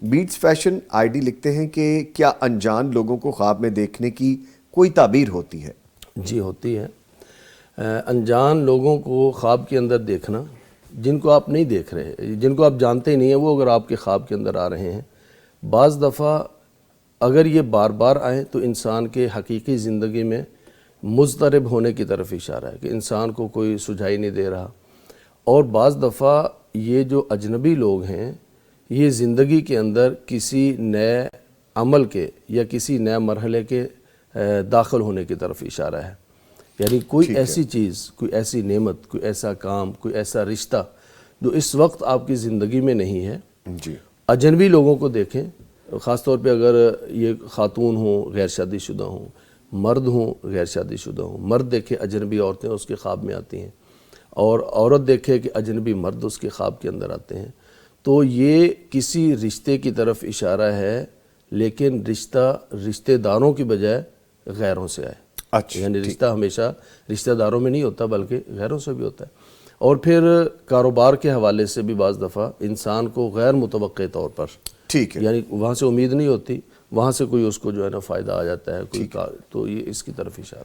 Beats fashion I D لکھتے ہیں کہ کیا انجان لوگوں کو خواب میں دیکھنے کی کوئی تعبیر ہوتی ہے؟ جی ہوتی ہے۔ انجان لوگوں کو خواب کے اندر دیکھنا، جن کو آپ نہیں دیکھ رہے، جن کو آپ جانتے ہی نہیں ہیں، وہ اگر آپ کے خواب کے اندر آ رہے ہیں، بعض دفعہ اگر یہ بار بار آئیں تو انسان کے حقیقی زندگی میں مضطرب ہونے کی طرف اشارہ ہے کہ انسان کو کوئی سجھائی نہیں دے رہا۔ اور بعض دفعہ یہ جو اجنبی لوگ ہیں، یہ زندگی کے اندر کسی نئے عمل کے یا کسی نئے مرحلے کے داخل ہونے کی طرف اشارہ ہے، یعنی کوئی ایسی چیز، کوئی ایسی نعمت، کوئی ایسا کام، کوئی ایسا رشتہ جو اس وقت آپ کی زندگی میں نہیں ہے۔ جی، اجنبی لوگوں کو دیکھیں، خاص طور پہ اگر یہ خاتون ہوں، غیر شادی شدہ ہوں، مرد ہوں، غیر شادی شدہ ہوں۔ مرد دیکھے اجنبی عورتیں اس کے خواب میں آتی ہیں، اور عورت دیکھے کہ اجنبی مرد اس کے خواب کے اندر آتے ہیں، تو یہ کسی رشتے کی طرف اشارہ ہے، لیکن رشتہ داروں کی بجائے غیروں سے آئے۔ اچھا، یعنی رشتہ ہمیشہ رشتہ داروں میں نہیں ہوتا بلکہ غیروں سے بھی ہوتا ہے۔ اور پھر کاروبار کے حوالے سے بھی بعض دفعہ انسان کو غیر متوقع طور پر، ٹھیک ہے، یعنی وہاں سے امید نہیں ہوتی، وہاں سے کوئی اس کو جو ہے نا فائدہ آ جاتا ہے، کوئی تو یہ اس کی طرف اشارہ ہے۔